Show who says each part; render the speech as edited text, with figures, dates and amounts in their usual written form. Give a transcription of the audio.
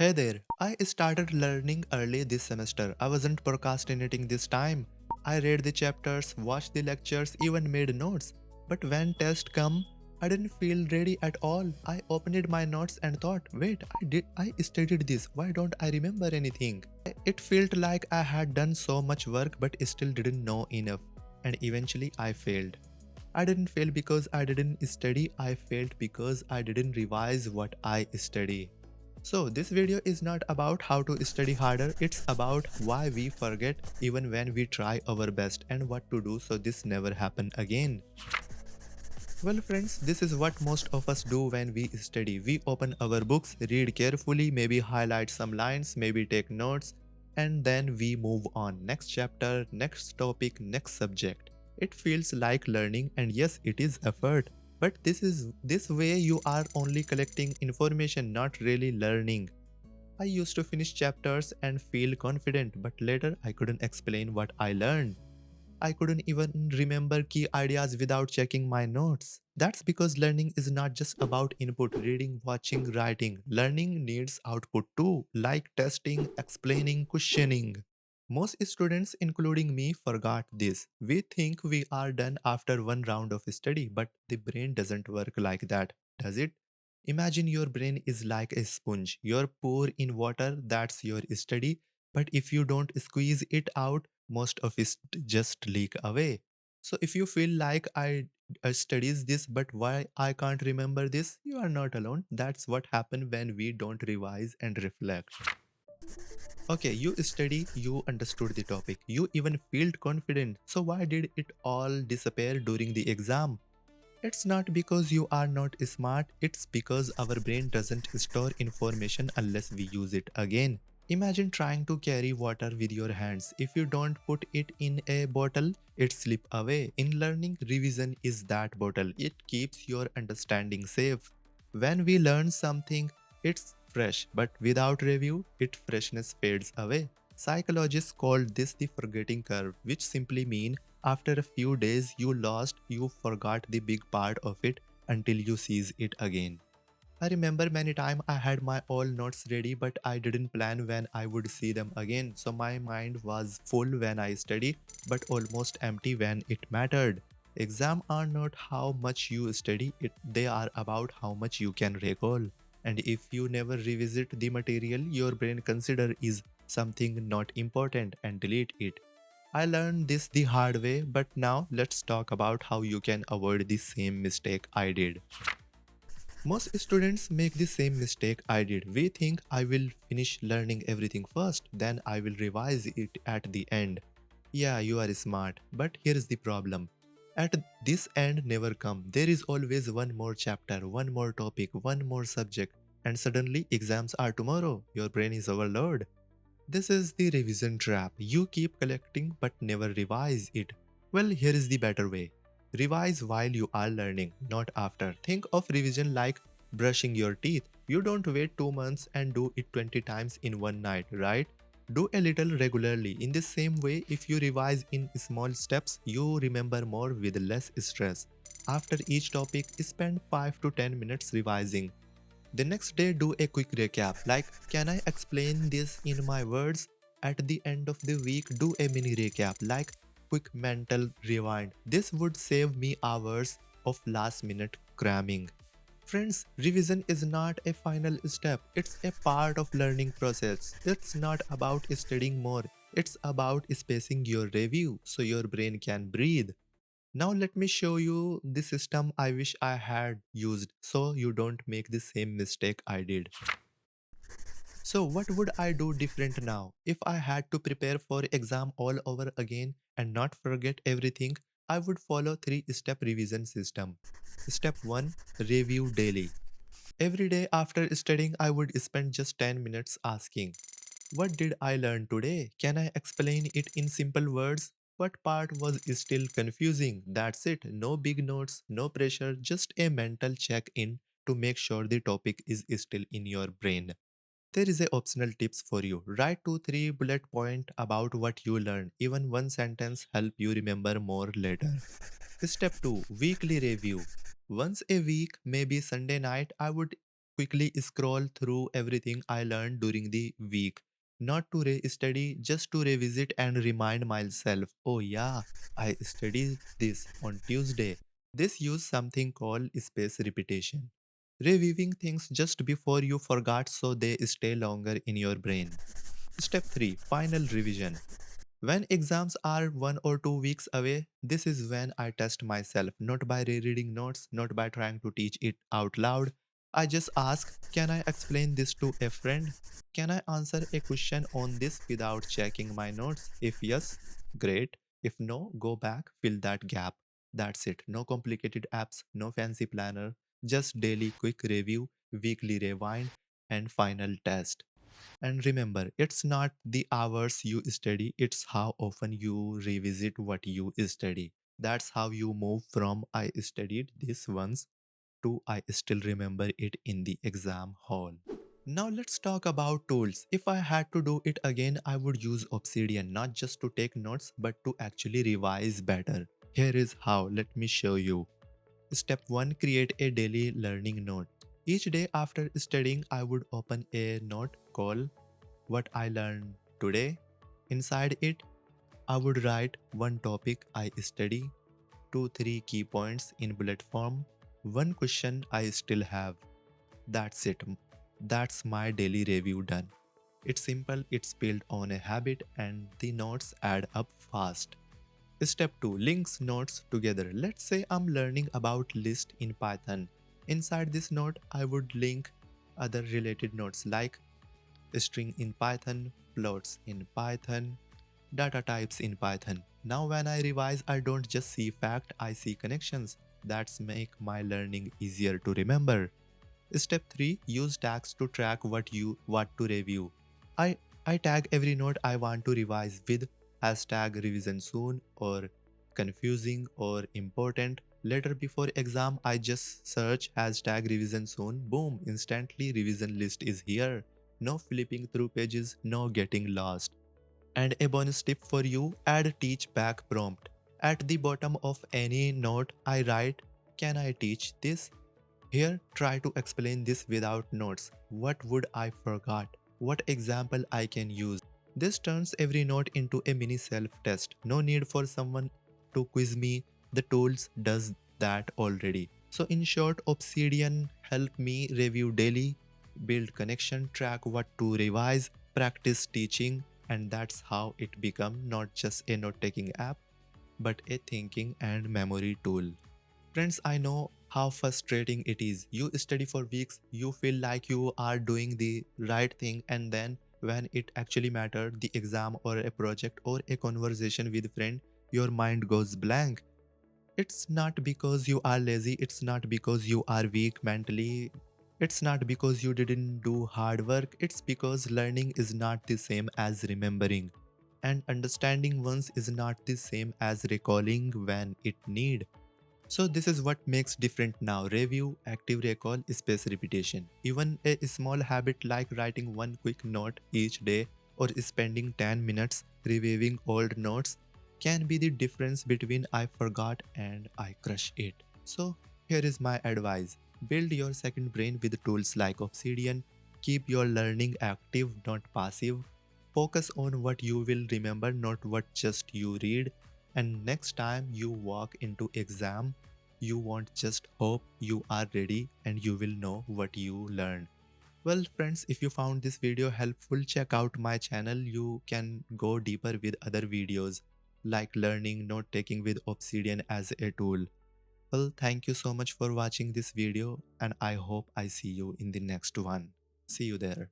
Speaker 1: Hey there, I started learning early this semester. I wasn't procrastinating this time. I read the chapters, watched the lectures, even made notes. But when test come, I didn't feel ready at all. I opened my notes and thought, wait, I studied this. Why don't I remember anything? It felt like I had done so much work but still didn't know enough. And eventually I failed. I didn't fail because I didn't study, I failed because I didn't revise what I study. So this video is not about how to study harder, it's about why we forget even when we try our best and what to do so this never happen again. Well friends, this is what most of us do when we study. We open our books, read carefully, maybe highlight some lines, maybe take notes, and then we move on. Next chapter, next topic, next subject. It feels like learning, and yes, it is effort. But this way you are only collecting information, not really learning. I used to finish chapters and feel confident, but later I couldn't explain what I learned. I couldn't even remember key ideas without checking my notes. That's because learning is not just about input, reading, watching, writing. Learning needs output too, like testing, explaining, questioning. Most students, including me, forgot this. We think we are done after one round of study, but the brain doesn't work like that, does it? Imagine your brain is like a sponge. You pour in water, that's your study, but if you don't squeeze it out, most of it just leak away. So if you feel like I studies this but why I can't remember this, you are not alone. That's what happens when we don't revise and reflect. Okay, you study, you understood the topic, you even felt confident. So why did it all disappear during the exam? It's not because you are not smart, it's because our brain doesn't store information unless we use it again. Imagine trying to carry water with your hands. If you don't put it in a bottle, it slips away. In learning, revision is that bottle. It keeps your understanding safe. When we learn something, it's fresh, but without review, its freshness fades away. Psychologists call this the forgetting curve, which simply means after a few days you forgot the big part of it until you seize it again. I remember many times I had my all notes ready but I didn't plan when I would see them again. So my mind was full when I studied but almost empty when it mattered. Exams are not how much you study, they are about how much you can recall. And if you never revisit the material your brain consider is something not important and delete it. I learned this the hard way, but now let's talk about how you can avoid the same mistake I did. Most students make the same mistake I did. We think I will finish learning everything first, then I will revise it at the end. Yeah, you are smart, but here's the problem. At this end never come. There is always one more chapter, one more topic, one more subject, and suddenly exams are tomorrow. Your brain is overloaded. This is the revision trap. You keep collecting but never revise it. Well, here is the better way. Revise while you are learning, not after. Think of revision like brushing your teeth. You don't wait 2 months and do it 20 times in one night, right? Do a little regularly. In the same way, if you revise in small steps, you remember more with less stress. After each topic, spend 5 to 10 minutes revising. The next day, do a quick recap like, can I explain this in my words? At the end of the week, do a mini recap like, quick mental rewind. This would save me hours of last minute cramming. Friends, revision is not a final step, it's a part of learning process. It's not about studying more, it's about spacing your review so your brain can breathe. Now let me show you the system I wish I had used so you don't make the same mistake I did. So what would I do different now? If I had to prepare for exam all over again and not forget everything, I would follow 3-step revision system. Step 1. Review daily. Every day after studying I would spend just 10 minutes asking, what did I learn today? Can I explain it in simple words? What part was still confusing? That's it. No big notes, no pressure, just a mental check in to make sure the topic is still in your brain. There is a optional tips for you. Write 2-3 bullet point about what you learned. Even one sentence help you remember more later. Step 2. Weekly review. Once a week, maybe Sunday night, I would quickly scroll through everything I learned during the week. Not to re-study, just to revisit and remind myself, oh yeah, I studied this on Tuesday. This use something called space repetition. Reviewing things just before you forgot so they stay longer in your brain. Step 3. Final revision. When exams are 1 or 2 weeks away, this is when I test myself, not by rereading notes, not by trying to teach it out loud. I just ask, can I explain this to a friend? Can I answer a question on this without checking my notes? If yes, great. If no, go back, fill that gap. That's it. No complicated apps, no fancy planner, just daily quick review, weekly rewind, and final test. And remember, it's not the hours you study, it's how often you revisit what you study. That's how you move from I studied this once to I still remember it in the exam hall. Now let's talk about tools. If I had to do it again, I would use Obsidian not just to take notes but to actually revise better. Here is how, let me show you. Step 1. Create a daily learning note. Each day after studying, I would open a note called what I learned today. Inside it, I would write one topic I study, 2 3 key points in bullet form, one question I still have. That's it. That's my daily review done. It's simple, it's built on a habit, and the notes add up fast. Step 2. Links notes together. Let's say I'm learning about list in Python. Inside this note, I would link other related notes like string in Python, floats in Python, data types in Python. Now when I revise, I don't just see fact, I see connections. That's make my learning easier to remember. Step 3. Use tags to track what to review. I I tag every note I want to revise with hashtag revision soon or confusing or important. Later before exam I just search hashtag revision soon. Boom, instantly revision list is here. No flipping through pages, no getting lost. And a bonus tip for you, add teach back prompt. At the bottom of any note I write, can I teach this? Here, try to explain this without notes. What would I forgot? What example I can use? This turns every note into a mini self-test. No need for someone to quiz me. The tools does that already. So in short, Obsidian help me review daily, build connection, track what to revise, practice teaching, and that's how it become not just a note-taking app, but a thinking and memory tool. Friends, I know how frustrating it is. You study for weeks, you feel like you are doing the right thing, and then when it actually mattered, the exam or a project or a conversation with friend, your mind goes blank. It's not because you are lazy, it's not because you are weak mentally, it's not because you didn't do hard work, it's because learning is not the same as remembering. And understanding once is not the same as recalling when it need. So this is what makes different now. Review, active recall, space repetition. Even a small habit like writing one quick note each day or spending 10 minutes reviewing old notes can be the difference between I forgot and I crush it. So here is my advice. Build your second brain with tools like Obsidian. Keep your learning active, not passive. Focus on what you will remember, not what just you read. And next time you walk into exam, you won't just hope, you are ready and you will know what you learned. Well friends, if you found this video helpful, check out my channel. You can go deeper with other videos like learning note taking with Obsidian as a tool. Well, thank you so much for watching this video and I hope I see you in the next one. See you there.